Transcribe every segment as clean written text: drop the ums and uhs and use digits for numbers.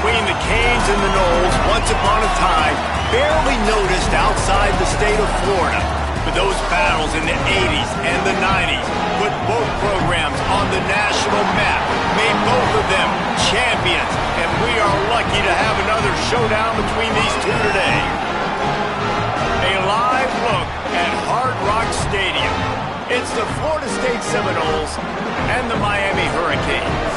between the Canes and the Noles, once upon a time, barely noticed outside the state of Florida. But those battles in the 80s and the 90s put both programs on the national map, made both of them champions, and we are lucky to have another showdown between these two today. A live look at Hard Rock Stadium. It's the Florida State Seminoles and the Miami Hurricanes.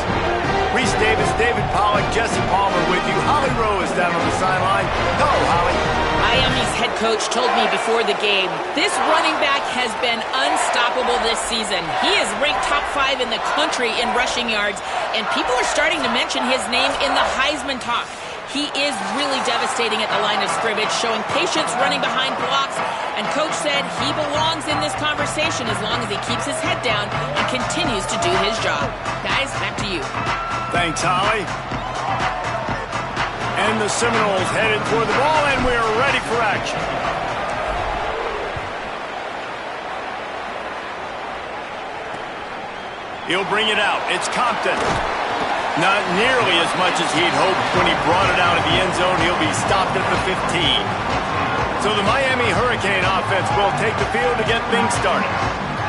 Reese Davis, David Pollack, Jesse Palmer with you. Holly Rowe is down on the sideline. Hello, Holly. Miami's head coach told me before the game, this running back has been unstoppable this season. He is ranked top 5 in the country in rushing yards, and people are starting to mention his name in the Heisman talk. He is really devastating at the line of scrimmage, showing patience running behind blocks, and Coach said he belongs in this conversation as long as he keeps his head down and continues to do his job. Guys, back to you. Thanks, Holly. And the Seminoles headed toward the ball, and we're ready for action. He'll bring it out. It's Compton. Not nearly as much as he'd hoped when he brought it out of the end zone. He'll be stopped at the 15. So the Miami Hurricane offense will take the field to get things started.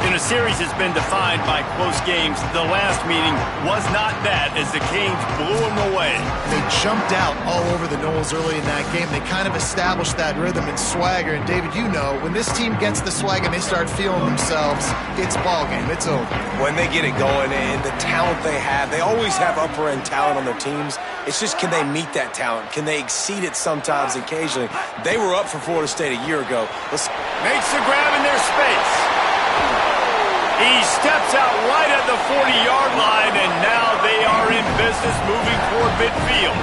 In a series that's been defined by close games, the last meeting was not that as the Canes blew them away. They jumped out all over the Noles early in that game. They kind of established that rhythm and swagger. And David, you know, when this team gets the swag and they start feeling themselves, it's ball game. It's over. When they get it going and the talent they have, they always have upper-end talent on their teams. It's just, can they meet that talent? Can they exceed it sometimes, occasionally? They were up for Florida State a year ago. Makes the grab in their space. He steps out right at the 40-yard line, and now they are in business moving toward midfield.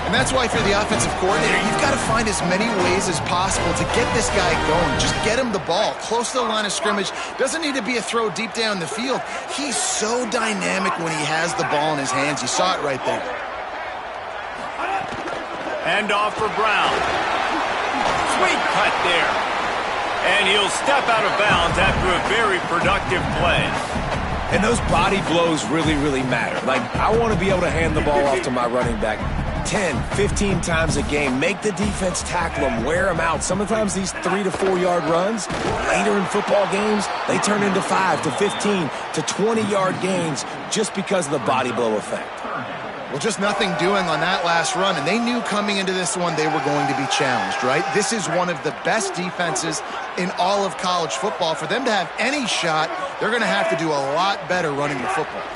And that's why if you're the offensive coordinator, you've got to find as many ways as possible to get this guy going. Just get him the ball close to the line of scrimmage. Doesn't need to be a throw deep down the field. He's so dynamic when he has the ball in his hands. You saw it right there. Hand off for Brown. Sweet cut there. And he'll step out of bounds after a very productive play. And those body blows really, really matter. Like, I want to be able to hand the ball off to my running back 10, 15 times a game. Make the defense tackle them, wear them out. Sometimes these 3 to 4 yard runs, later in football games, they turn into 5 to 15 to 20-yard gains just because of the body blow effect. Well, just nothing doing on that last run, and they knew coming into this one they were going to be challenged, right? This is one of the best defenses in all of college football. For them to have any shot, they're going to have to do a lot better running the football.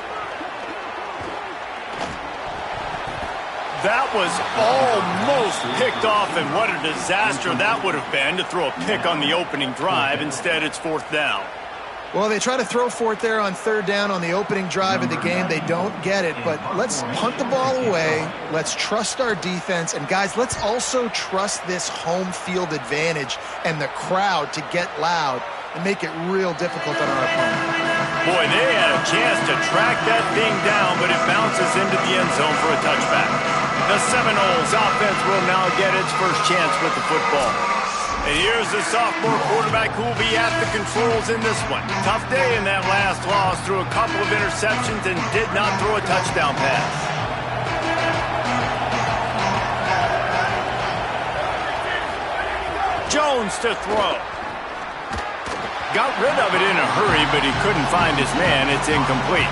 That was almost picked off, and what a disaster that would have been to throw a pick on the opening drive. Instead, it's 4th down. Well, they try to throw for it there on 3rd down on the opening drive of the game. They don't get it, but let's punt the ball away. Let's trust our defense. And, guys, let's also trust this home field advantage and the crowd to get loud and make it real difficult on our opponent. Boy, they had a chance to track that thing down, but it bounces into the end zone for a touchback. The Seminoles offense will now get its first chance with the football. And here's the sophomore quarterback who will be at the controls in this one. Tough day in that last loss, threw a couple of interceptions and did not throw a touchdown pass. Jones to throw. Got rid of it in a hurry, but he couldn't find his man. It's incomplete.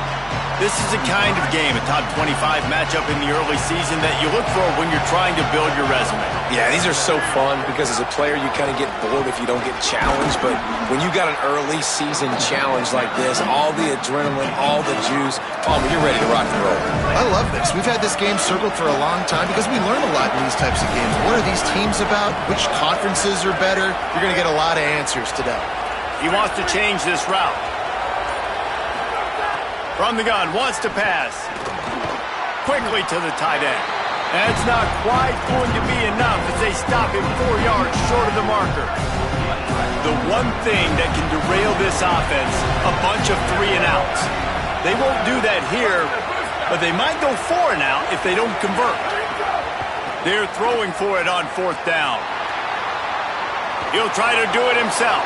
This is the kind of game, a top 25 matchup in the early season that you look for when you're trying to build your resume. Yeah, these are so fun because as a player you kind of get bored if you don't get challenged, but when you got an early season challenge like this, all the adrenaline, all the juice, Palmer, you're ready to rock and roll. I love this. We've had this game circled for a long time because we learn a lot in these types of games. What are these teams about? Which conferences are better? You're going to get a lot of answers today. He wants to change this route. From the gun, wants to pass. Quickly to the tight end. That's not quite going to be enough as they stop him 4 yards short of the marker. The one thing that can derail this offense, a bunch of 3 and outs. They won't do that here, but they might go 4 and out if they don't convert. They're throwing for it on 4th down. He'll try to do it himself.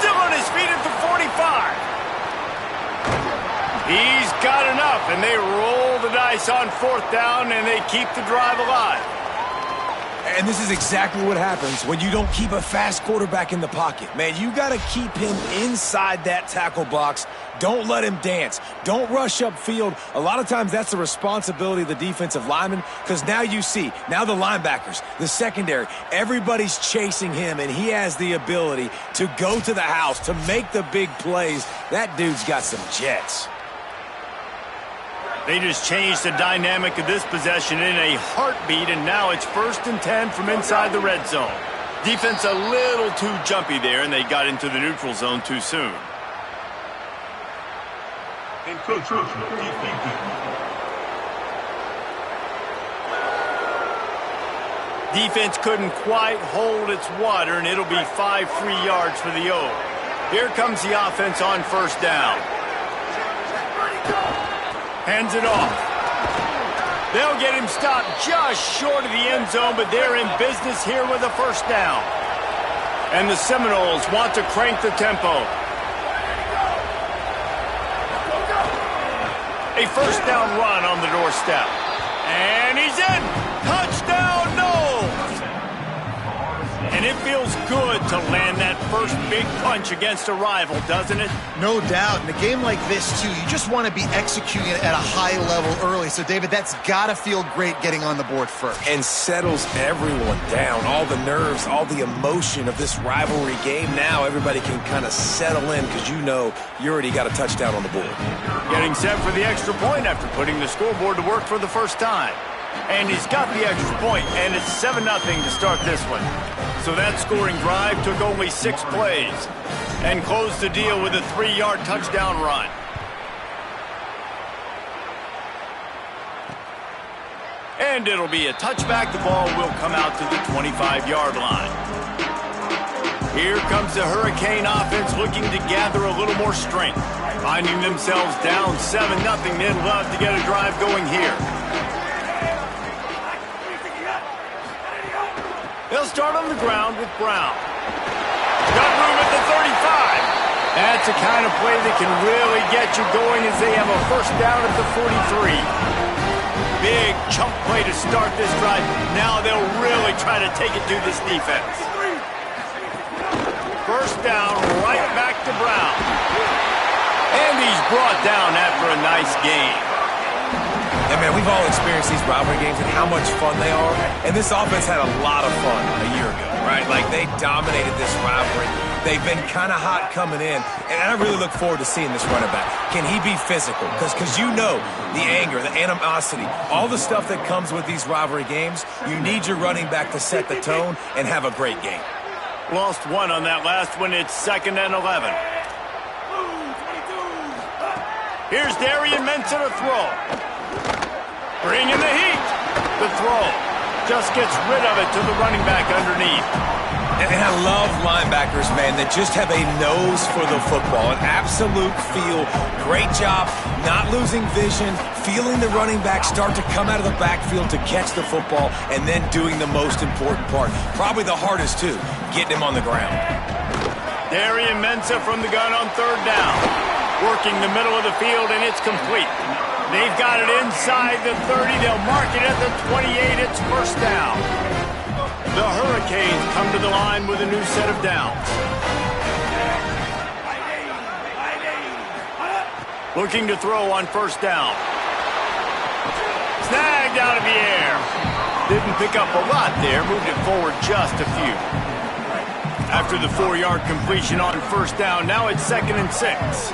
Still on his feet at the 45. He's got enough, and they roll the dice on 4th down, and they keep the drive alive. And this is exactly what happens when you don't keep a fast quarterback in the pocket. Man, you got to keep him inside that tackle box. Don't let him dance. Don't rush upfield. A lot of times that's the responsibility of the defensive lineman, because now you see, now the linebackers, the secondary, everybody's chasing him, and he has the ability to go to the house, to make the big plays. That dude's got some jets. They just changed the dynamic of this possession in a heartbeat, and now it's 1st and 10 from inside the red zone. Defense a little too jumpy there, and they got into the neutral zone too soon. Defense couldn't quite hold its water, and it'll be 5 free yards for the O. Here comes the offense on 1st down. Hands it off. They'll get him stopped just short of the end zone, but they're in business here with a 1st down. And the Seminoles want to crank the tempo. A 1st down run on the doorstep. And he's in! Touchdown, Noles! And it feels good to land that first big punch against a rival, doesn't it? No doubt. In a game like this, too, you just want to be executing it at a high level early. So, David, that's got to feel great getting on the board first. And settles everyone down. All the nerves, all the emotion of this rivalry game. Now everybody can kind of settle in because you know you already got a touchdown on the board. Getting set for the extra point after putting the scoreboard to work for the first time. And he's got the extra point, and it's 7-0 to start this one. So that scoring drive took only 6 plays and closed the deal with a 3-yard touchdown run. And it'll be a touchback. The ball will come out to the 25-yard line. Here comes the Hurricane offense looking to gather a little more strength. Finding themselves down 7-0, they'd love to get a drive going here. They'll start on the ground with Brown. Got room at the 35. That's the kind of play that can really get you going as they have a 1st down at the 43. Big chunk play to start this drive. Now they'll really try to take it to this defense. 1st down, right back to Brown. And he's brought down after a nice game. And, man, we've all experienced these rivalry games and how much fun they are. And this offense had a lot of fun a year ago, right? Like, they dominated this rivalry. They've been kind of hot coming in. And I really look forward to seeing this running back. Can he be physical? Because you know the anger, the animosity, all the stuff that comes with these rivalry games, you need your running back to set the tone and have a great game. Lost one on that last one. It's 2nd and 11. Here's Darian Mensah to throw. Bringing the heat. The throw just gets rid of it to the running back underneath. And I love linebackers, man, that just have a nose for the football, an absolute feel. Great job not losing vision, feeling the running back start to come out of the backfield to catch the football, and then doing the most important part. Probably the hardest, too, getting him on the ground. Darian Mensah from the gun on 3rd down. Working the middle of the field, and it's complete. They've got it inside the 30. They'll mark it at the 28. It's 1st down. The Hurricanes come to the line with a new set of downs. Looking to throw on 1st down. Snagged out of the air. Didn't pick up a lot there. Moved it forward just a few. After the 4-yard completion on 1st down, now it's 2nd and 6.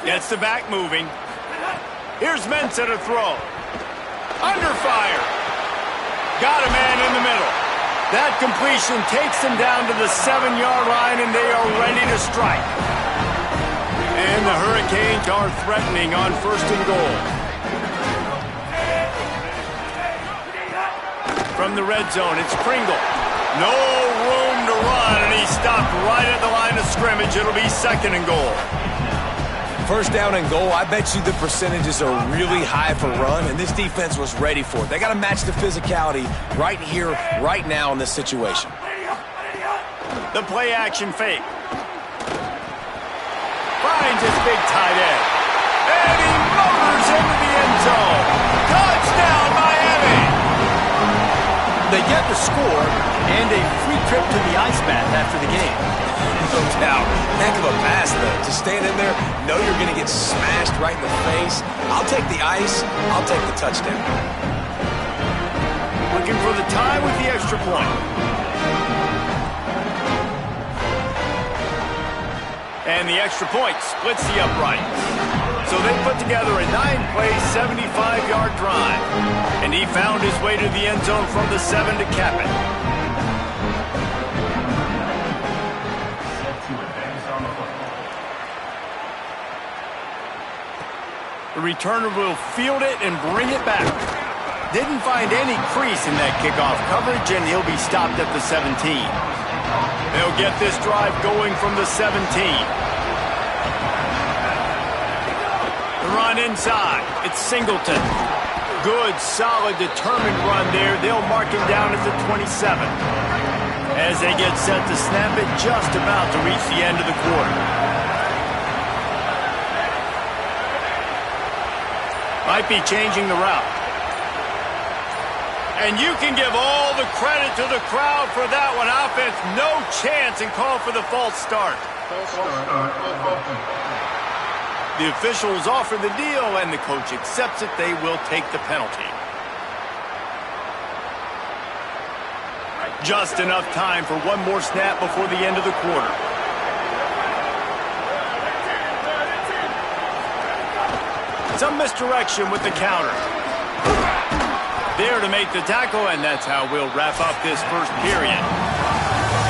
Gets the back moving. Here's Mensah to throw. Under fire. Got a man in the middle. That completion takes them down to the 7-yard line, and they are ready to strike. And the Hurricanes are threatening on 1st and goal. From the red zone, it's Pringle. No room to run, and he stopped right at the line of scrimmage. It'll be 2nd and goal. 1st down and goal, I bet you the percentages are really high for run, and this defense was ready for it. They got to match the physicality right here, right now in this situation. The play action fake. Finds his big tight end. And he motors into the end zone. Touchdown, Miami! They get the score and a free trip to the ice bath after the game. No doubt. Heck of a pass, though. To stand in there, know you're going to get smashed right in the face. I'll take the ice. I'll take the touchdown. Looking for the tie with the extra point. And the extra point splits the uprights. So they put together a 9-play, 75-yard drive. And he found his way to the end zone from the 7 to cap it. The returner will field it and bring it back. Didn't find any crease in that kickoff coverage, and he'll be stopped at the 17. They'll get this drive going from the 17. The run inside. It's Singleton. Good, solid, determined run there. They'll mark him down at the 27. As they get set to snap it, just about to reach the end of the quarter. Might be changing the route. And you can give all the credit to the crowd for that one. Offense, no chance, and call for the false start. The officials offer the deal, and the coach accepts it. They will take the penalty. Just enough time for one more snap before the end of the quarter. Some misdirection with the counter. There to make the tackle, and that's how we'll wrap up this first period.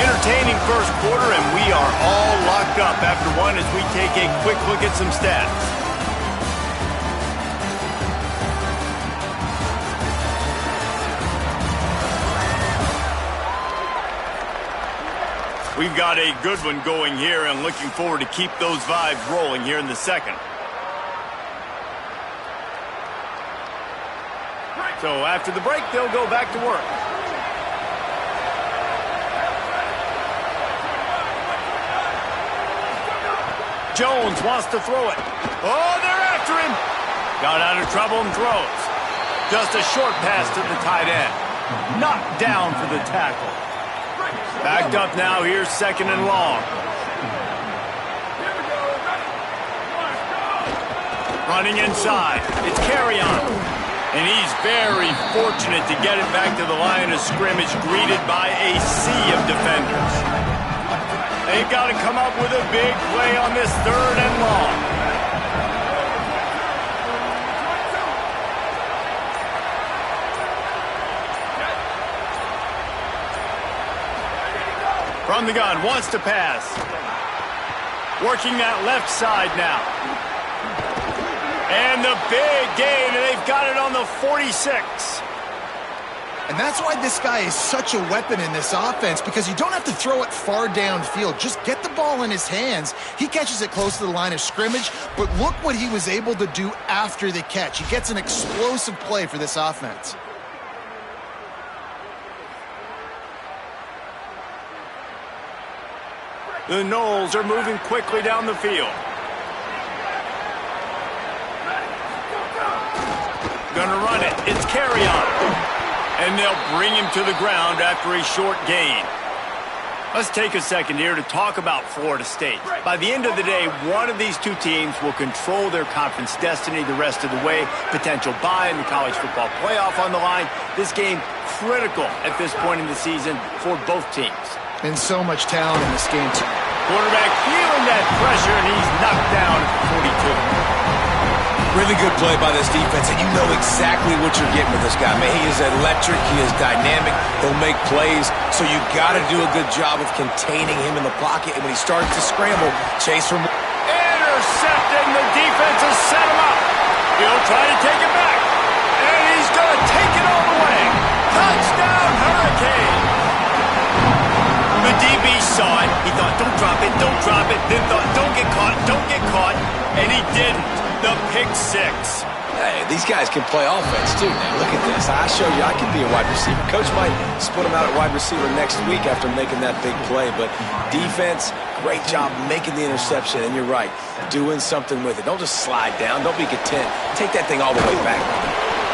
Entertaining first quarter, and we are all locked up after one as we take a quick look at some stats. We've got a good one going here, and looking forward to keep those vibes rolling here in the second. So after the break, they'll go back to work. Jones wants to throw it. Oh, they're after him. Got out of trouble and throws. Just a short pass to the tight end. Knocked down for the tackle. Backed up now. Here's second and long. Running inside. It's Carry-On. And he's very fortunate to get it back to the line of scrimmage, greeted by a sea of defenders. They've got to come up with a big play on this third and long. From the gun, wants to pass. Working that left side now. And the big gain, and they've got it on the 46. And that's why this guy is such a weapon in this offense, because you don't have to throw it far downfield. Just get the ball in his hands. He catches it close to the line of scrimmage, but look what he was able to do after the catch. He gets an explosive play for this offense. The Noles are moving quickly down the field. Gonna run it. It's Carry-On. And they'll bring him to the ground after a short gain. Let's take a second here to talk about Florida State. By the end of the day, one of these two teams will control their conference destiny the rest of the way. Potential bye in the college football playoff on the line. This game critical at this point in the season for both teams. And so much talent in this game, too. Quarterback feeling that pressure, and he's knocked down at 42. Really good play by this defense, and you know exactly what you're getting with this guy. Man, he is electric. He is dynamic. He'll make plays, so you got to do a good job of containing him in the pocket. And when he starts to scramble, chase from... Intercepted, and the defense has set him up. He'll try to take it back, and he's going to take it all the way. Touchdown, Hurricane! The DB saw it. He thought, don't drop it, don't drop it. Then thought, don't get caught, and he didn't. The pick six. Hey, these guys can play offense too now. Look at this. I showed you I can be a wide receiver. Coach might split him out at wide receiver next week after making that big play. But defense, great job making the interception. And you're right, doing something with it. Don't just slide down. Don't be content. Take that thing all the way back.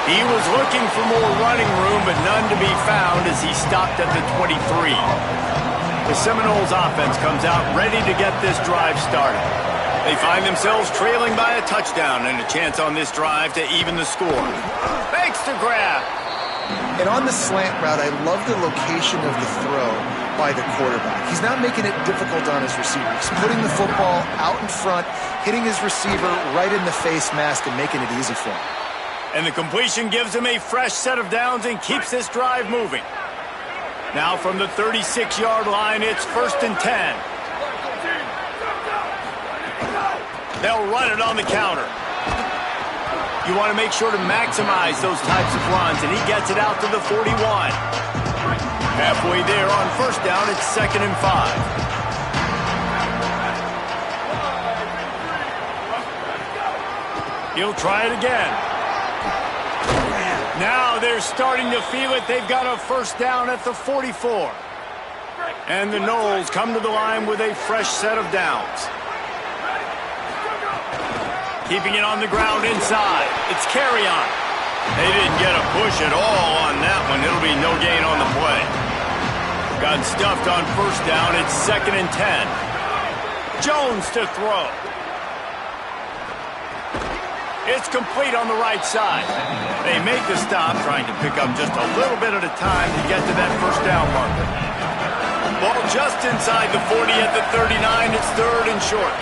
He was looking for more running room, but none to be found as he stopped at the 23. The Seminoles offense comes out ready to get this drive started. They find themselves trailing by a touchdown and a chance on this drive to even the score. Fakes to grab. And on the slant route, I love the location of the throw by the quarterback. He's not making it difficult on his receiver. He's putting the football out in front, hitting his receiver right in the face mask and making it easy for him. And the completion gives him a fresh set of downs and keeps this drive moving. Now from the 36-yard line, it's 1st and 10. They'll run it on the counter. You want to make sure to maximize those types of runs, and he gets it out to the 41. Halfway there on 1st down, it's 2nd and 5. He'll try it again. Now they're starting to feel it. They've got a 1st down at the 44. And the Noles come to the line with a fresh set of downs. Keeping it on the ground inside. It's carry on. They didn't get a push at all on that one. It'll be no gain on the play. Got stuffed on 1st down. It's 2nd and 10. Jones to throw. It's complete on the right side. They make the stop, trying to pick up just a little bit at a time to get to that 1st down marker. Ball just inside the 40 at the 39. It's 3rd and short.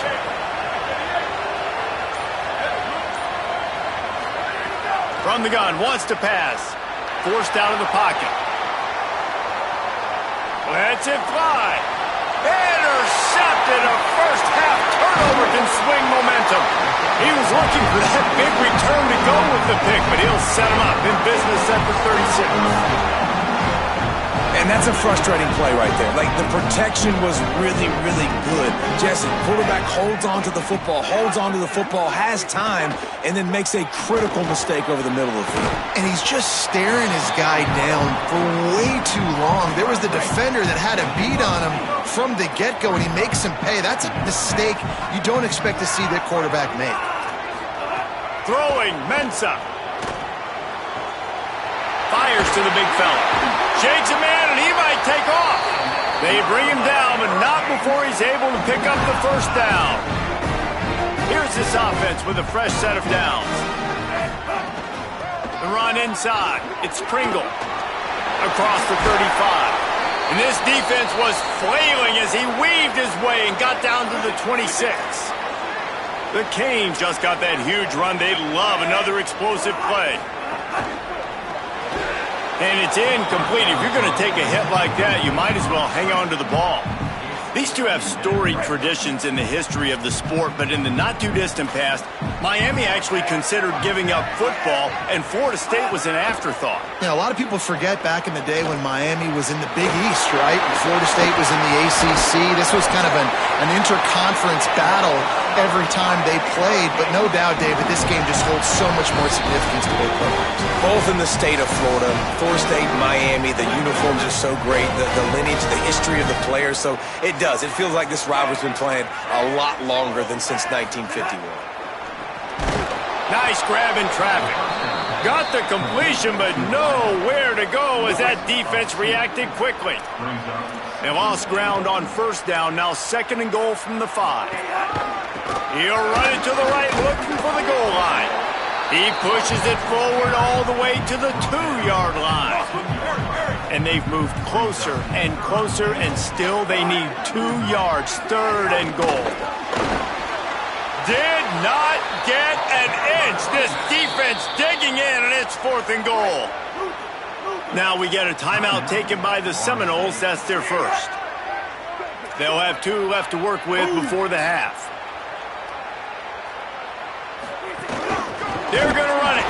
From the gun, wants to pass. Forced out of the pocket. Lets it fly. Intercepted. A first-half turnover can swing momentum. He was looking for that big return to go with the pick, but he'll set him up in business at the 36. And that's a frustrating play right there. Like, the protection was really, really good. Jesse, quarterback holds on to the football, has time, and then makes a critical mistake over the middle of the field. And he's just staring his guy down for way too long. There was the defender that had a beat on him from the get-go, and he makes him pay. That's a mistake you don't expect to see that quarterback make. Throwing, Mensah. Fires to the big fella. Shakes a man, and he might take off. They bring him down, but not before he's able to pick up the 1st down. Here's this offense with a fresh set of downs. The run inside. It's Pringle across the 35. And this defense was flailing as he weaved his way and got down to the 26. The Canes just got that huge run. They'd love another explosive play. And it's incomplete. If you're going to take a hit like that, you might as well hang on to the ball. These two have storied traditions in the history of the sport, but in the not-too-distant past, Miami actually considered giving up football, and Florida State was an afterthought. You know, a lot of people forget back in the day when Miami was in the Big East, right? And Florida State was in the ACC. This was kind of an interconference battle every time they played, but no doubt, David, this game just holds so much more significance to both programs. Both in the state of Florida, Florida State, Miami, the uniforms are so great, the lineage, the history of the players, so it does. It feels like this rivalry's been playing a lot longer than since 1951. Nice grab in traffic. Got the completion, but nowhere to go as that defense reacted quickly. They lost ground on 1st down, now 2nd and goal from the 5. He'll run it to the right, looking for the goal line. He pushes it forward all the way to the 2-yard line. And they've moved closer and closer, and still they need 2 yards, 3rd and goal. Did not get an inch. This defense digging in, and it's 4th and goal. Now we get a timeout taken by the Seminoles. That's their first. They'll have 2 left to work with before the half. They're going to run it.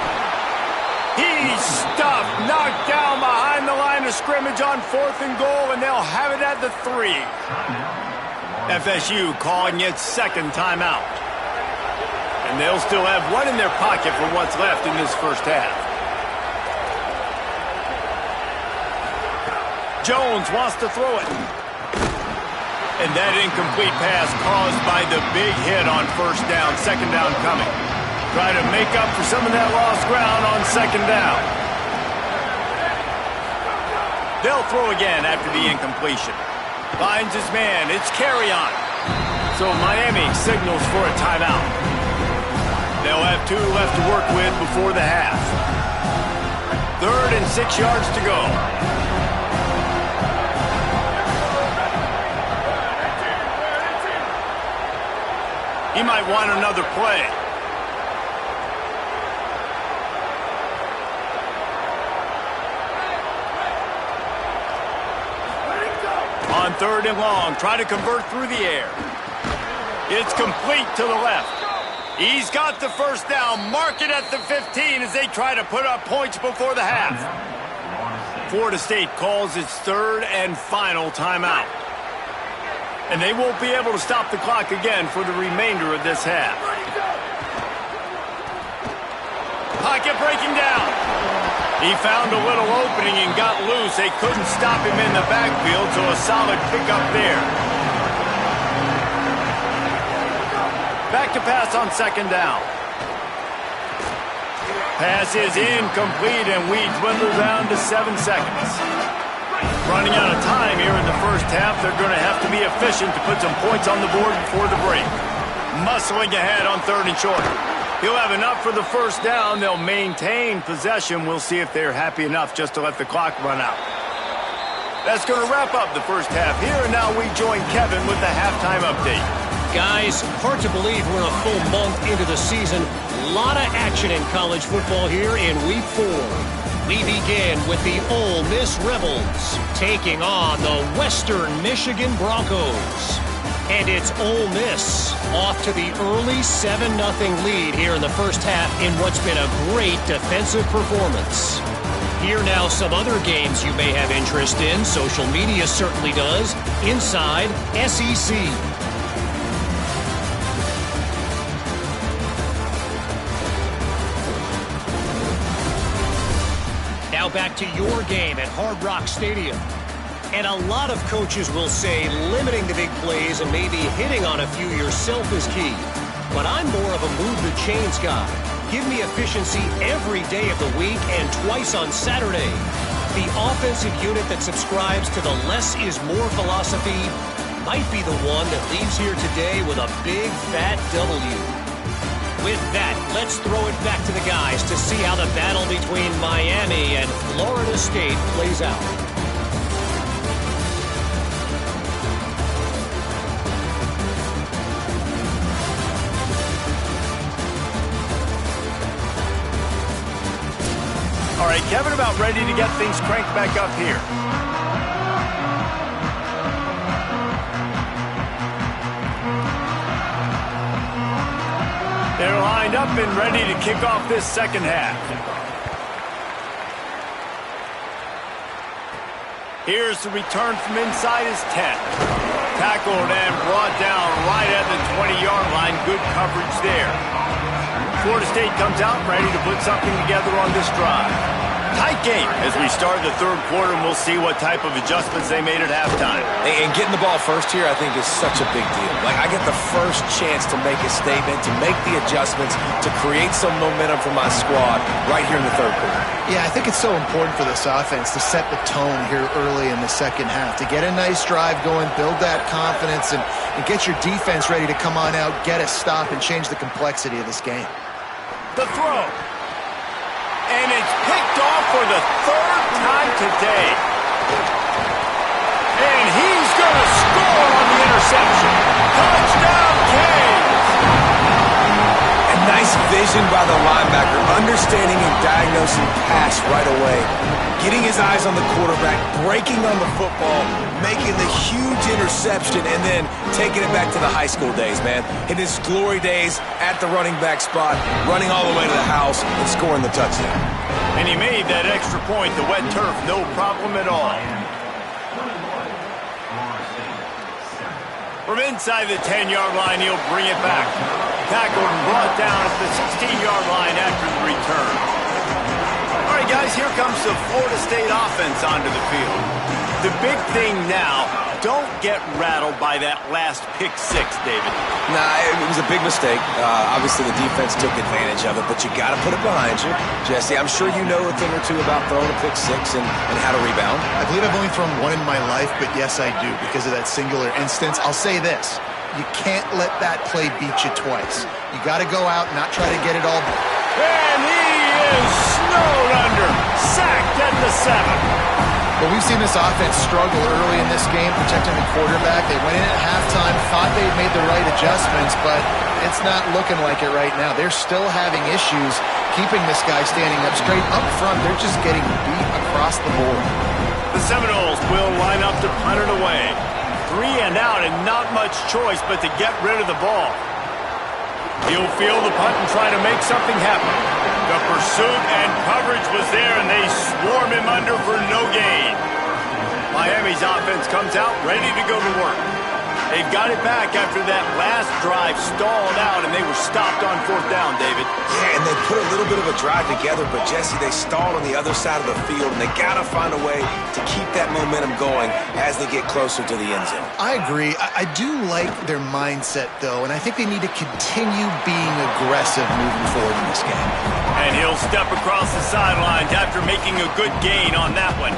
He's stuffed, knocked down behind the line of scrimmage on 4th and goal, and they'll have it at the 3. FSU calling its 2nd timeout. And they'll still have one in their pocket for what's left in this first half. Jones wants to throw it. And that incomplete pass caused by the big hit on first down, second down coming. Try to make up for some of that lost ground on second down. They'll throw again after the incompletion. Finds his man. It's carry on. So Miami signals for a timeout. They'll have 2 left to work with before the half. 3rd and 6 yards to go. He might want another play. On 3rd and long, try to convert through the air. It's complete to the left. He's got the first down. Mark it at the 15 as they try to put up points before the half. Florida State calls its 3rd and final timeout. And they won't be able to stop the clock again for the remainder of this half. Pocket breaking down. He found a little opening and got loose. They couldn't stop him in the backfield, so a solid pickup there. Back to pass on second down. Pass is incomplete, and we dwindle down to 7 seconds. Running out of time here in the first half. They're going to have to be efficient to put some points on the board before the break. Muscling ahead on 3rd and short. He'll have enough for the first down. They'll maintain possession. We'll see if they're happy enough just to let the clock run out. That's going to wrap up the first half here, and now we join Kevin with the halftime update. Guys, hard to believe we're a full month into the season. A lot of action in college football here in Week 4. We begin with the Ole Miss Rebels taking on the Western Michigan Broncos. And it's Ole Miss off to the early 7-0 lead here in the first half in what's been a great defensive performance. Here now some other games you may have interest in. Social media certainly does. Inside SEC. Now back to your game at Hard Rock Stadium. And a lot of coaches will say limiting the big plays and maybe hitting on a few yourself is key. But I'm more of a move the chains guy. Give me efficiency every day of the week and twice on Saturday. The offensive unit that subscribes to the less is more philosophy might be the one that leaves here today with a big fat W. With that, let's throw it back to the guys to see how the battle between Miami and Florida State plays out. All right, Kevin, about ready to get things cranked back up here. They're lined up and ready to kick off this second half. Here's the return from inside his 10. Tackled and brought down right at the 20-yard line. Good coverage there. Florida State comes out ready to put something together on this drive. Tight game as we start the third quarter, and we'll see what type of adjustments they made at halftime. And getting the ball first here, I think, is such a big deal. Like, I get the first chance to make a statement, to make the adjustments, to create some momentum for my squad right here in the third quarter. Yeah, I think it's so important for this offense to set the tone here early in the second half, to get a nice drive going, build that confidence, and get your defense ready to come on out, get a stop, and change the complexity of this game. The throw. And it's picked off for the 3rd time today. And he's going to score on the interception. Touchdown, Canes! And nice vision by the linebacker, understanding and diagnosing pass right away. Getting his eyes on the quarterback, breaking on the football, making the huge interception, and then taking it back to the high school days, man. In his glory days at the running back spot, running all the way to the house and scoring the touchdown. And he made that extra point, the wet turf, no problem at all. From inside the 10-yard line, he'll bring it back. Tackled and brought down at the 16-yard line after the return. All right, guys, here comes the Florida State offense onto the field. The big thing now, don't get rattled by that last pick six, David. Nah, it was a big mistake. Obviously, the defense took advantage of it, but you got to put it behind you. Jesse, I'm sure you know a thing or two about throwing a pick six and how to rebound. I believe I've only thrown one in my life, but yes, I do because of that singular instance. I'll say this. You can't let that play beat you twice. You got to go out and not try to get it all. And he is snowed under. Sacked at the 7. But we've seen this offense struggle early in this game, protecting the quarterback. They went in at halftime, thought they'd made the right adjustments, but it's not looking like it right now. They're still having issues keeping this guy standing up straight. Up front, they're just getting beat across the board. The Seminoles will line up to punt it away. 3 and out and not much choice but to get rid of the ball. He'll field the punt and try to make something happen. The pursuit and coverage was there, and they swarm him under for no gain. Miami's offense comes out ready to go to work. They've got it back after that last drive stalled out, and they were stopped on 4th down, David. Yeah, and they put a little bit of a drive together, but, Jesse, they stalled on the other side of the field, and they got to find a way to keep that momentum going as they get closer to the end zone. I agree. I do like their mindset, though, and I think they need to continue being aggressive moving forward in this game. And he'll step across the sidelines after making a good gain on that one.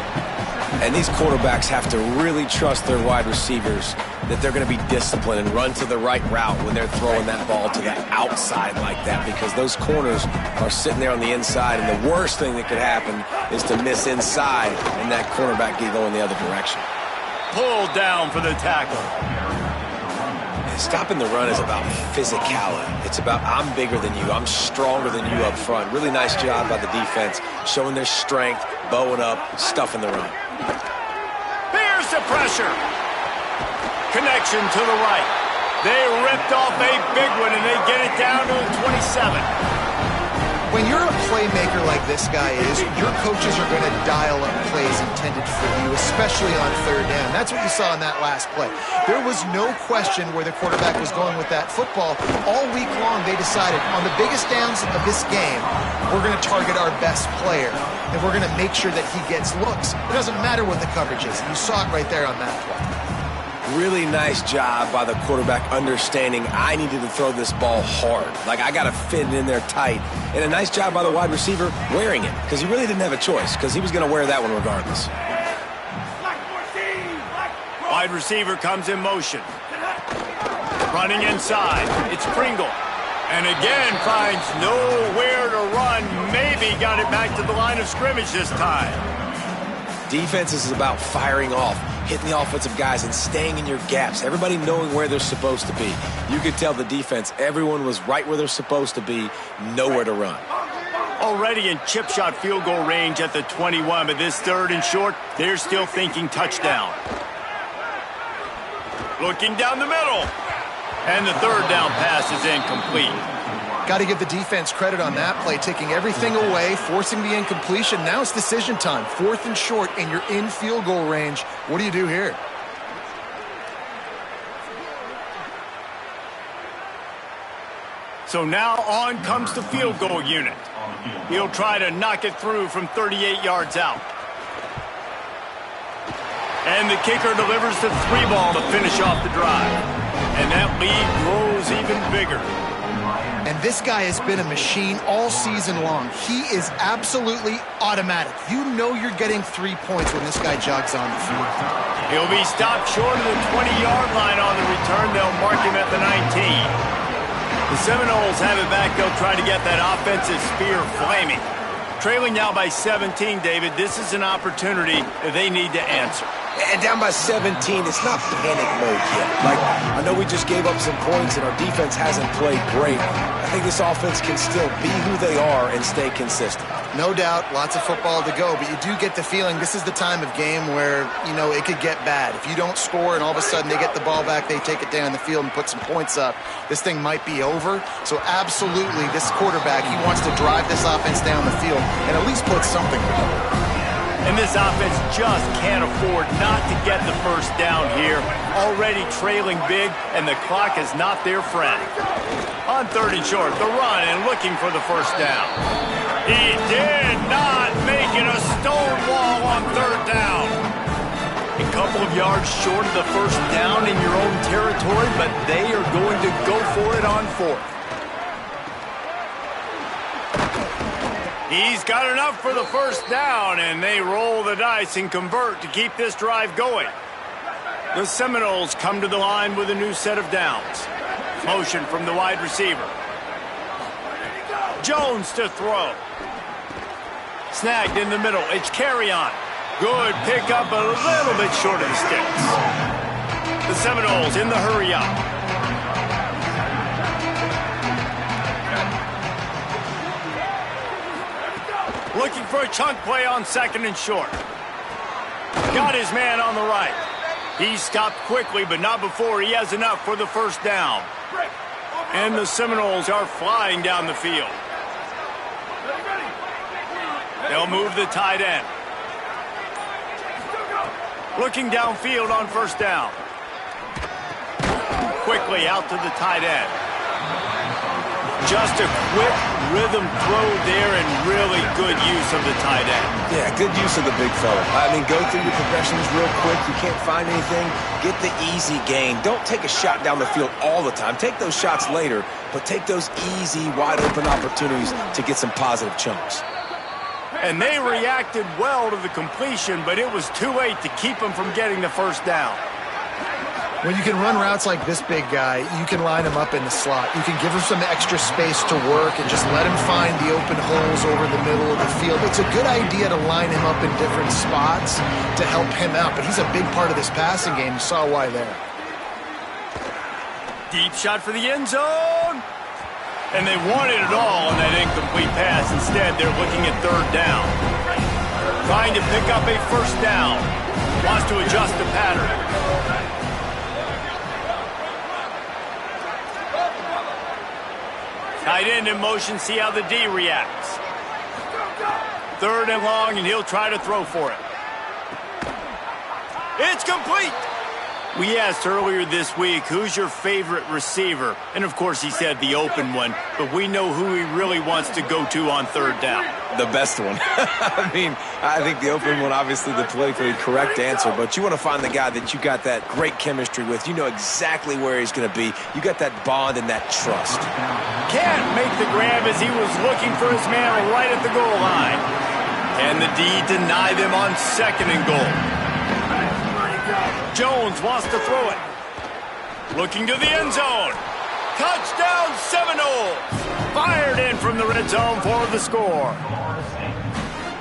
And these quarterbacks have to really trust their wide receivers that they're going to be disciplined and run to the right route when they're throwing that ball to the outside like that, because those corners are sitting there on the inside, and the worst thing that could happen is to miss inside and that cornerback get going the other direction. Pulled down for the tackle. Stopping the run is about physicality. It's about I'm bigger than you, I'm stronger than you up front. Really nice job by the defense, showing their strength, bowing up, stuffing the run. Here's the pressure. Connection to the right. They ripped off a big one, and they get it down to the 27. When you're a playmaker like this guy is, your coaches are going to dial up plays intended for you, especially on 3rd down. That's what you saw in that last play. There was no question where the quarterback was going with that football. All week long, they decided on the biggest downs of this game, we're going to target our best player, and we're going to make sure that he gets looks. It doesn't matter what the coverage is. You saw it right there on that play. Really nice job by the quarterback understanding I needed to throw this ball hard. Like, I got to fit it in there tight. And a nice job by the wide receiver wearing it, because he really didn't have a choice, because he was going to wear that one regardless. Wide receiver comes in motion. Running inside. It's Pringle. And again finds nowhere to run. Maybe got it back to the line of scrimmage this time. Defense is about firing off, hitting the offensive guys and staying in your gaps. Everybody knowing where they're supposed to be. You could tell the defense, everyone was right where they're supposed to be, nowhere to run. Already in chip shot field goal range at the 21, but this 3rd and short, they're still thinking touchdown. Looking down the middle. And the 3rd down pass is incomplete. Got to give the defense credit on that play, taking everything away, forcing the incompletion. Now it's decision time. 4th and short, and you're in field goal range. What do you do here? So now on comes the field goal unit. He'll try to knock it through from 38 yards out. And the kicker delivers the 3-ball to finish off the drive. And that lead grows even bigger. And this guy has been a machine all season long. He is absolutely automatic. You know you're getting 3 points when this guy jogs on the field. He'll be stopped short of the 20-yard line on the return. They'll mark him at the 19. The Seminoles have it back. They'll try to get that offensive spear flaming. Trailing now by 17, David. This is an opportunity that they need to answer. And down by 17, it's not panic mode yet. Like, I know we just gave up some points and our defense hasn't played great. I think this offense can still be who they are and stay consistent. No doubt, lots of football to go, but you do get the feeling this is the time of game where, you know, it could get bad. If you don't score and all of a sudden they get the ball back, they take it down the field and put some points up, this thing might be over. So absolutely, this quarterback, he wants to drive this offense down the field and at least put something together. And this offense just can't afford not to get the first down here. Already trailing big, and the clock is not their friend. On 3rd and short, the run and looking for the first down. He did not make it a stone wall on 3rd down. A couple of yards short of the first down in your own territory, but they are going to go for it on 4th. He's got enough for the first down, and they roll the dice and convert to keep this drive going. The Seminoles come to the line with a new set of downs. Motion from the wide receiver. Jones to throw. Snagged in the middle. It's carry on. Good pickup, a little bit short of the sticks. The Seminoles in the hurry up. Looking for a chunk play on 2nd and short. Got his man on the right. He stopped quickly, but not before he has enough for the first down. And the Seminoles are flying down the field. They'll move the tight end. Looking downfield on first down. Quickly out to the tight end. Just a quick rhythm throw there and really good use of the tight end. Yeah, good use of the big fella. I mean, go through your progressions real quick. You can't find anything. Get the easy gain. Don't take a shot down the field all the time. Take those shots later, but take those easy, wide-open opportunities to get some positive chunks. And they reacted well to the completion, but it was too late to keep them from getting the first down. When you can run routes like this big guy, you can line him up in the slot. You can give him some extra space to work and just let him find the open holes over the middle of the field. It's a good idea to line him up in different spots to help him out, but he's a big part of this passing game. You saw why there. Deep shot for the end zone. And they wanted it all on that incomplete pass. Instead, they're looking at 3rd down. Trying to pick up a first down. Wants to adjust the pattern. Tight end in motion, see how the D reacts. 3rd and long, and he'll try to throw for it. It's complete! We asked earlier this week, who's your favorite receiver? And of course he said the open one, but we know who he really wants to go to on 3rd down. The best one. I mean, I think the open one, obviously the politically correct answer, but you want to find the guy that you got that great chemistry with. You know exactly where he's going to be. You got that bond and that trust. Can't make the grab as he was looking for his man right at the goal line. And the D deny them on 2nd and goal. Jones wants to throw it. Looking to the end zone. Touchdown Seminoles! Fired in from the red zone for the score.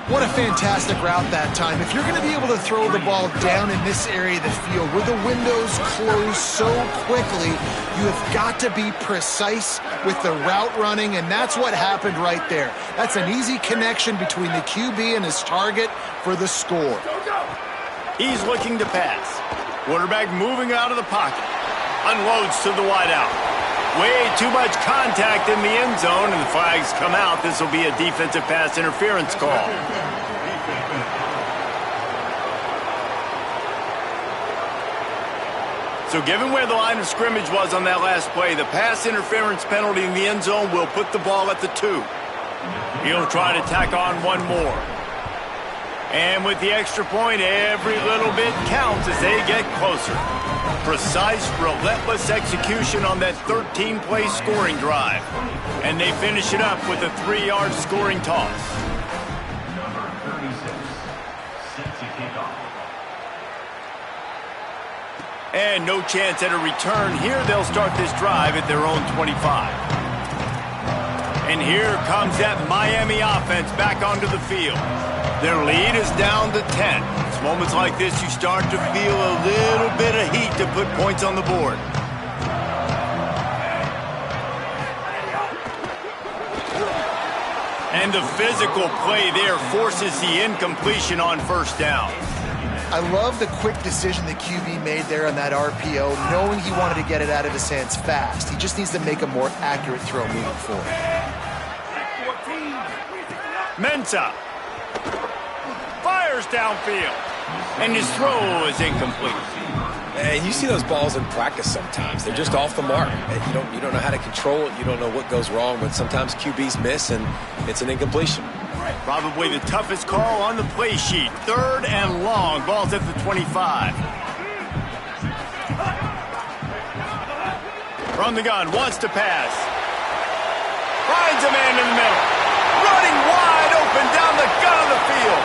What a fantastic route that time. If you're going to be able to throw the ball down in this area of the field where the windows close so quickly, you have got to be precise with the route running, and that's what happened right there. That's an easy connection between the QB and his target for the score. He's looking to pass. Quarterback moving out of the pocket. Unloads to the wideout. Way too much contact in the end zone, and the flags come out. This will be a defensive pass interference call. So given where the line of scrimmage was on that last play, the pass interference penalty in the end zone will put the ball at the 2. He'll try to tack on one more. And with the extra point, every little bit counts as they get closer. Precise, relentless execution on that 13-play scoring drive. And they finish it up with a 3-yard scoring toss. And no chance at a return here. They'll start this drive at their own 25. And here comes that Miami offense back onto the field. Their lead is down to 10. It's moments like this you start to feel a little bit of heat to put points on the board. And the physical play there forces the incompletion on first down. I love the quick decision the QB made there on that RPO, knowing he wanted to get it out of his hands fast. He just needs to make a more accurate throw moving forward. Mensah fires downfield, and his throw is incomplete. And you see those balls in practice sometimes. They're just off the mark. And you don't know how to control it. You don't know what goes wrong, but sometimes QBs miss, and it's an incompletion. Probably the toughest call on the play sheet. 3rd and long. Ball's at the 25. From the gun, wants to pass. Finds a man in the middle. Running wide open down the gut of the field.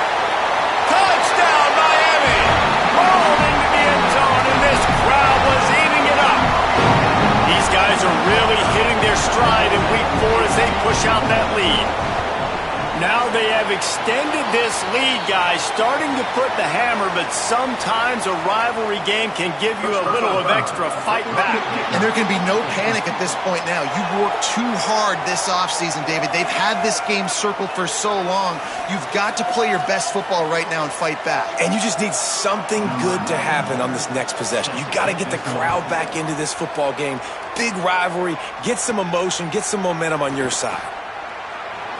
Touchdown, Miami! Home into the end zone, and this crowd was eating it up. These guys are really hitting their stride in week 4 as they push out that lead. Now they have extended this lead, guys, starting to put the hammer, but sometimes a rivalry game can give you a little of extra fight back. And there can be no panic at this point now. You've worked too hard this offseason, David. They've had this game circled for so long. You've got to play your best football right now and fight back. And you just need something good to happen on this next possession. You got to get the crowd back into this football game. Big rivalry, get some emotion, get some momentum on your side.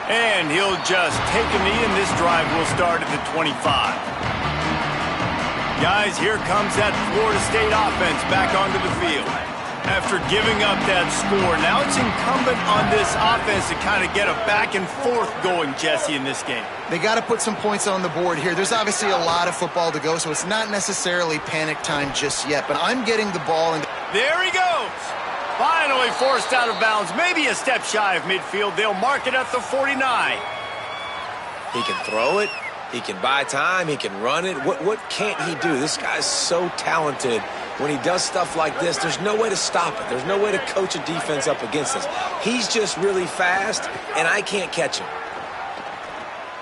And he'll just take a knee, and this drive will start at the 25. Guys, here comes that Florida State offense back onto the field. After giving up that score, now it's incumbent on this offense to kind of get a back and forth going, Jesse, in this game. They got to put some points on the board here. There's obviously a lot of football to go, so it's not necessarily panic time just yet. But I'm getting the ball. And there he goes. Finally forced out of bounds, maybe a step shy of midfield. They'll mark it at the 49. He can throw it. He can buy time. He can run it. What can't he do? This guy's so talented. When he does stuff like this, there's no way to stop it. There's no way to coach a defense up against us. He's just really fast, and I can't catch him.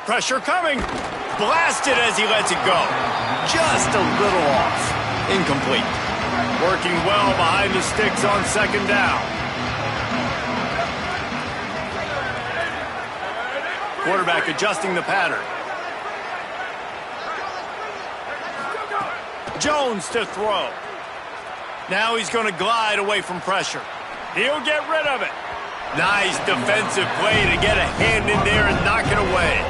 Pressure coming. Blasted as he lets it go. Just a little off. Incomplete. Working well behind the sticks on 2nd down. Quarterback adjusting the pattern. Jones to throw. Now he's going to glide away from pressure. He'll get rid of it. Nice defensive play to get a hand in there and knock it away.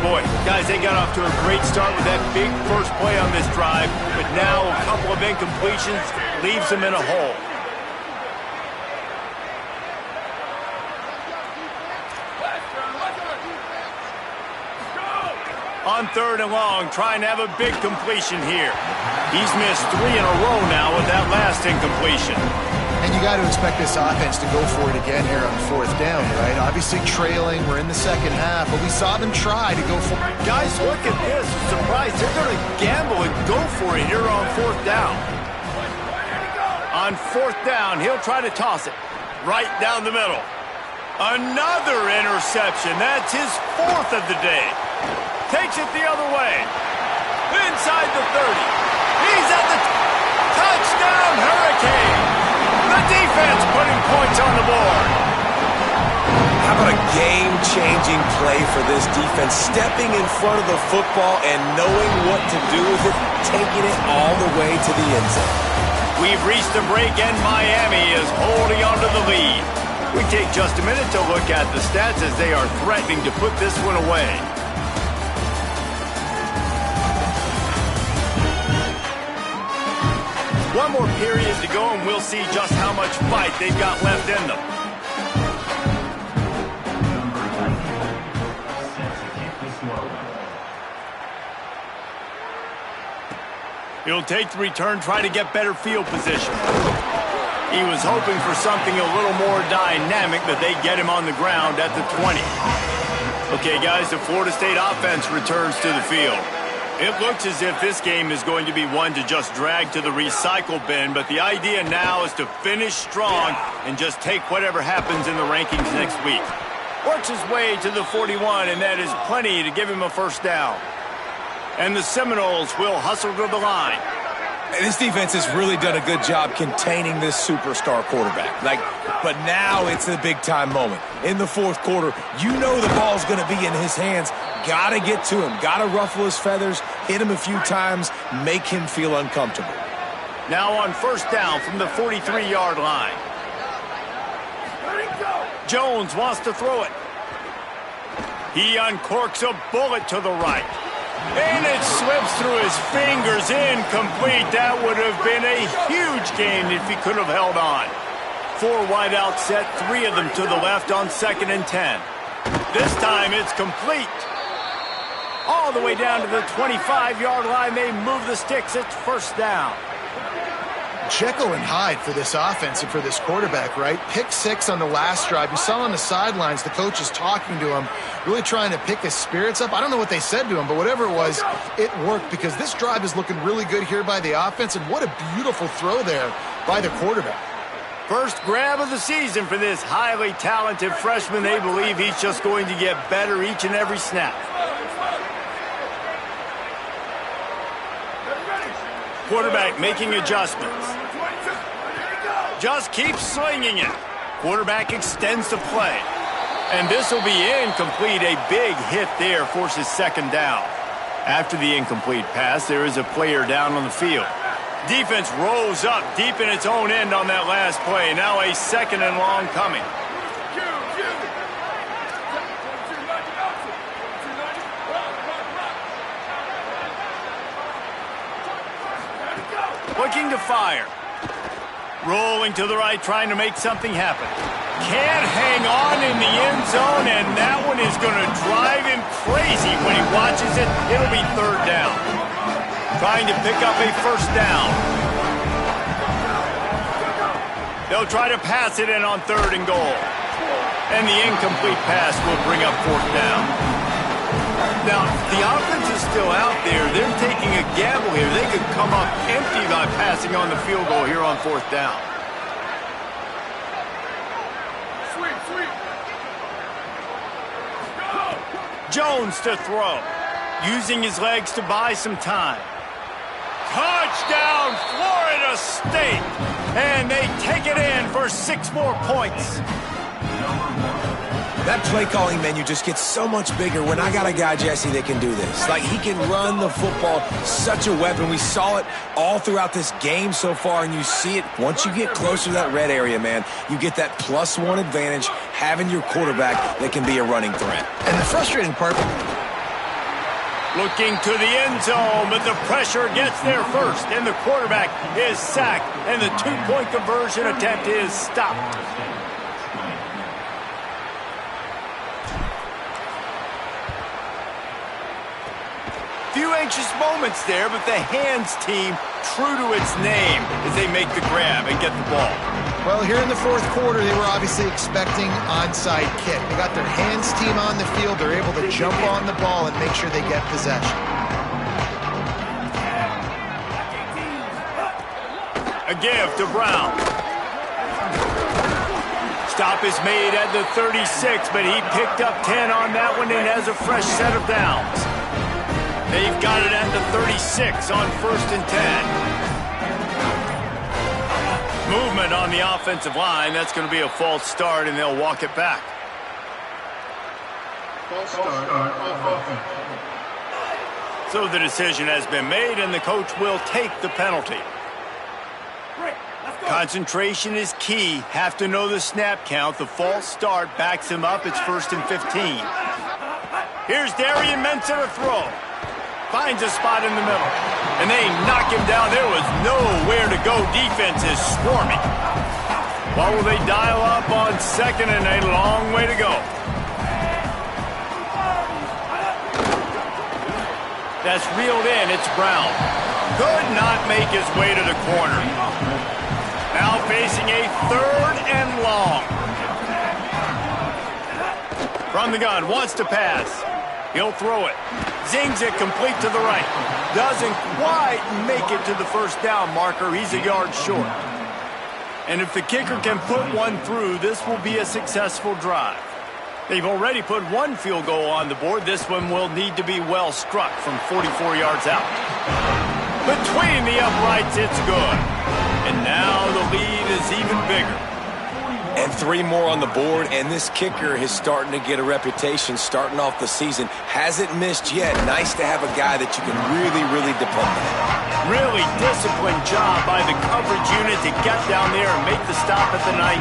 Boy, guys, they got off to a great start with that big first play on this drive, but now a couple of incompletions leaves them in a hole. On 3rd and long, trying to have a big completion here. He's missed 3 in a row now with that last incompletion. And you got to expect this offense to go for it again here on 4th down, right? Obviously trailing, we're in the second half, but we saw them try to go for it. Guys, look at this. I'm surprised they're going to gamble and go for it here on 4th down. On 4th down, he'll try to toss it right down the middle. Another interception. That's his 4th of the day. Takes it the other way. Inside the 30. He's at the touchdown, Hurricane. The defense putting points on the board. How about a game-changing play for this defense? Stepping in front of the football and knowing what to do with it, taking it all the way to the end zone. We've reached the break, and Miami is holding on to the lead. We take just a minute to look at the stats as they are threatening to put this one away. One more period to go, and we'll see just how much fight they've got left in them. He'll take the return, try to get better field position. He was hoping for something a little more dynamic, but they get him on the ground at the 20. Okay, guys, the Florida State offense returns to the field. It looks as if this game is going to be one to just drag to the recycle bin, but the idea now is to finish strong and just take whatever happens in the rankings next week. Works his way to the 41, and that is plenty to give him a 1st down. And the Seminoles will hustle to the line. This defense has really done a good job containing this superstar quarterback. But now it's the big-time moment. In the 4th quarter, you know the ball's going to be in his hands. Got to get to him. Got to ruffle his feathers, hit him a few times, make him feel uncomfortable. Now on 1st down from the 43-yard line. Jones wants to throw it. He uncorks a bullet to the right. And it slips through his fingers, incomplete. That would have been a huge gain if he could have held on. 4 wideout set, 3 of them to the left on 2nd and 10. This time it's complete. All the way down to the 25-yard line. They move the sticks. It's 1st down. Jekyll and Hyde for this offense and for this quarterback, right? Pick 6 on the last drive. You saw on the sidelines the coach is talking to him, really trying to pick his spirits up. I don't know what they said to him, but whatever it was, it worked because this drive is looking really good here by the offense, and what a beautiful throw there by the quarterback. First grab of the season for this highly talented freshman. They believe he's just going to get better each and every snap. Quarterback making adjustments. Just keeps slinging it. Quarterback extends the play. And this will be incomplete. A big hit there forces 2nd down. After the incomplete pass, there is a player down on the field. Defense rolls up deep in its own end on that last play. Now a 2nd and long coming. Looking to fire. Rolling to the right, trying to make something happen. Can't hang on in the end zone, and that one is going to drive him crazy when he watches it. It'll be 3rd down. Trying to pick up a 1st down. They'll try to pass it in on 3rd and goal. And the incomplete pass will bring up 4th down. Now, the offense is still out there. They're taking a gamble here. They could come up empty by passing on the field goal here on 4th down. Jones to throw. Using his legs to buy some time. Touchdown, Florida State! And they take it in for 6 more points. That play calling menu just gets so much bigger when I got a guy, Jesse, that can do this. Like, he can run the football, such a weapon. We saw it all throughout this game so far, and you see it once you get closer to that red area, man. You get that +1 advantage having your quarterback that can be a running threat. And the frustrating part... Looking to the end zone, but the pressure gets there first, and the quarterback is sacked, and the 2-point conversion attempt is stopped. Few anxious moments there, but the hands team true to its name as they make the grab and get the ball. Well, here in the 4th quarter, they were obviously expecting onside kick. They got their hands team on the field. They're able to jump on the ball and make sure they get possession. A give to Brown. Stop is made at the 36, but he picked up 10 on that one and has a fresh set of downs. They've got it at the 36 on 1st and 10. Movement on the offensive line. That's going to be a false start, and they'll walk it back. False start on offense. So the decision has been made, and the coach will take the penalty. Concentration is key. Have to know the snap count. The false start backs him up. It's 1st and 15. Here's Darian Mensah to throw. Finds a spot in the middle. And they knock him down. There was nowhere to go. Defense is swarming. What will they dial up on 2nd and a long way to go? That's reeled in. It's Brown. Could not make his way to the corner. Now facing a 3rd and long. From the gun. Wants to pass. He'll throw it. Zings it complete to the right. Doesn't quite make it to the 1st down marker. He's a yard short. And if the kicker can put one through, this will be a successful drive. They've already put 1 field goal on the board. This one will need to be well struck from 44 yards out. Between the uprights, it's good. And now the lead is even bigger. And 3 more on the board, and this kicker is starting to get a reputation starting off the season. Hasn't missed yet. Nice to have a guy that you can really depend on. Really disciplined job by the coverage unit to get down there and make the stop at the 19.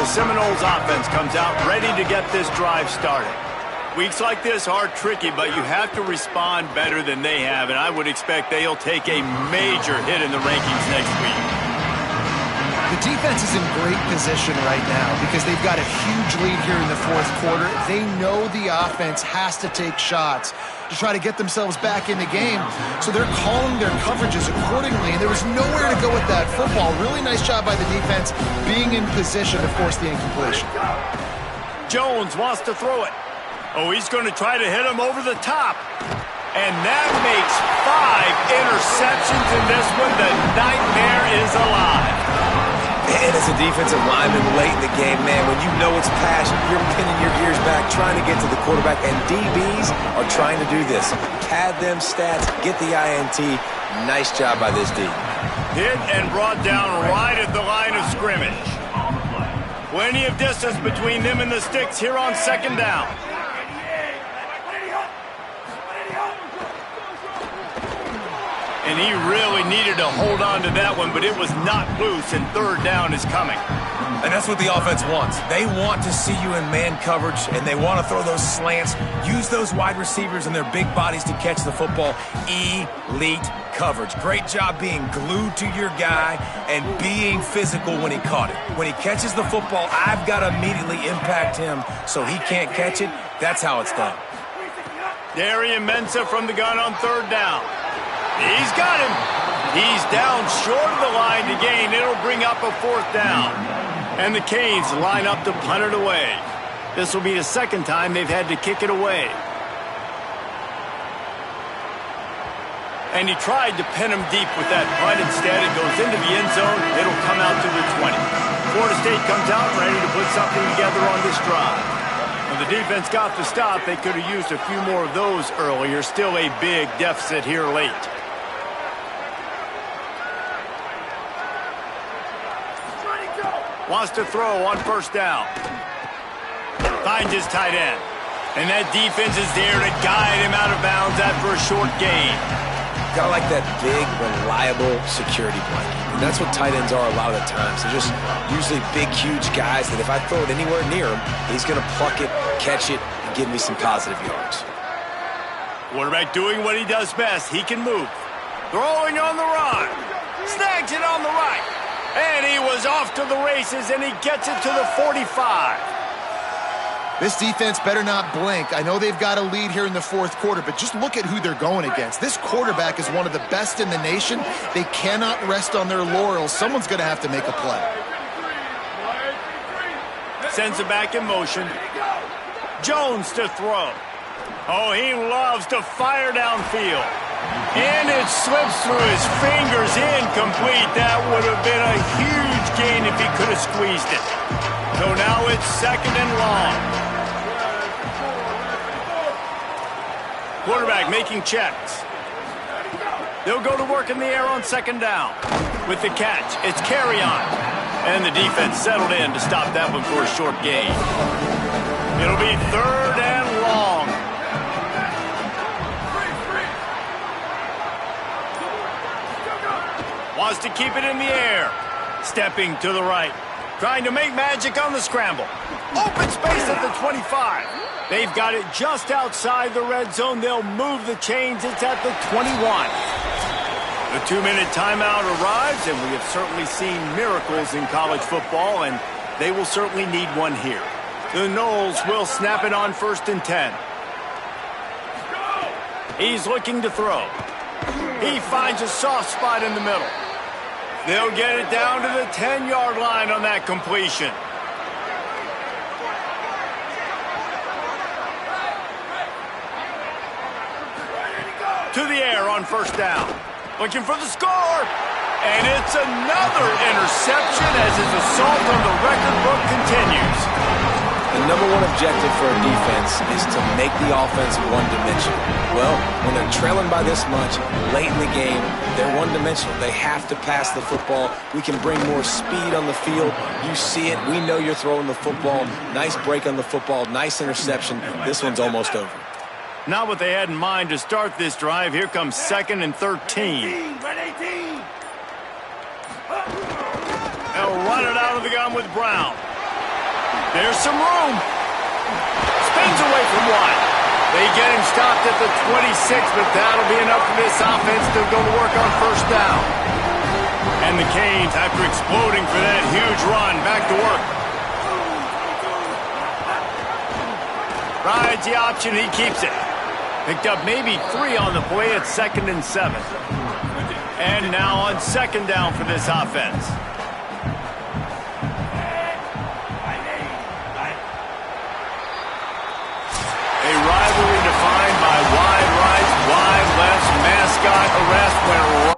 The Seminoles offense comes out ready to get this drive started. Weeks like this are tricky, but you have to respond better than they have, and I would expect they'll take a major hit in the rankings next week. The defense is in great position right now because they've got a huge lead here in the fourth quarter. They know the offense has to take shots to try to get themselves back in the game, so they're calling their coverages accordingly, and there was nowhere to go with that football. Really nice job by the defense being in position to force the incompletion. Jones wants to throw it. Oh, he's going to try to hit him over the top. And that makes 5 interceptions in this one. The nightmare is alive. And as a defensive lineman late in the game, man, when you know it's passion, you're pinning your ears back, trying to get to the quarterback, and DBs are trying to do this. Pad them stats, get the INT. Nice job by this D. Hit and brought down right at the line of scrimmage. Plenty of distance between them and the sticks here on second down. And he really needed to hold on to that one, but it was not loose, and third down is coming. And that's what the offense wants. They want to see you in man coverage, and they want to throw those slants, use those wide receivers and their big bodies to catch the football. Elite coverage. Great job being glued to your guy and being physical when he caught it. When he catches the football, I've got to immediately impact him so he can't catch it. That's how it's done. Darian Mensah from the gun on third down. He's got him. He's down short of the line to gain. It'll bring up a fourth down. And the Canes line up to punt it away. This will be the second time they've had to kick it away. And he tried to pin him deep with that punt. Instead, it goes into the end zone. It'll come out to the 20. Florida State comes out ready to put something together on this drive. When the defense got the stop, they could have used a few more of those earlier. Still a big deficit here late. Wants to throw on first down. Finds his tight end. And that defense is there to guide him out of bounds after a short gain. Gotta like that big, reliable security blanket. And that's what tight ends are a lot of the times. They're just usually big, huge guys that if I throw it anywhere near him, he's gonna pluck it, catch it, and give me some positive yards. Quarterback doing what he does best. He can move. Throwing on the run. Snags it on the right. And he was off to the races, and he gets it to the 45. This defense better not blink. I know they've got a lead here in the fourth quarter, but just look at who they're going against. This quarterback is one of the best in the nation. They cannot rest on their laurels. Someone's going to have to make a play. Sends it back in motion. Jones to throw. Oh, he loves to fire downfield. And it slips through his fingers, incomplete. That would have been a huge gain if he could have squeezed it. So now it's second and long. Quarterback making checks. They'll go to work in the air on second down. With the catch, it's carry on. And the defense settled in to stop that one for a short gain. It'll be third and long. Wants to keep it in the air. Stepping to the right. Trying to make magic on the scramble. Open space at the 25. They've got it just outside the red zone. They'll move the chains. It's at the 21. The 2-minute timeout arrives, and we have certainly seen miracles in college football, and they will certainly need one here. The Noles will snap it on first and 10. He's looking to throw. He finds a soft spot in the middle. They'll get it down to the 10-yard line on that completion. To the air on first down. Looking for the score. And it's another interception as his assault on the record book continues. The number one objective for a defense is to make the offense one-dimensional. Well, when they're trailing by this much, late in the game, they're one-dimensional. They have to pass the football. We can bring more speed on the field. You see it. We know you're throwing the football. Nice break on the football. Nice interception. This one's almost over. Not what they had in mind to start this drive. Here comes second and 13. They'll run it out of the gun with Brown. There's some room. gains away from one. They get him stopped at the 26, but that'll be enough for this offense to go to work on first down. And the Canes, after exploding for that huge run, back to work. Rides the option, he keeps it. Picked up maybe 3 on the play at 2nd and 7. And now on 2nd down for this offense. A rivalry defined by wide rights, wide lefts, mascot arrest went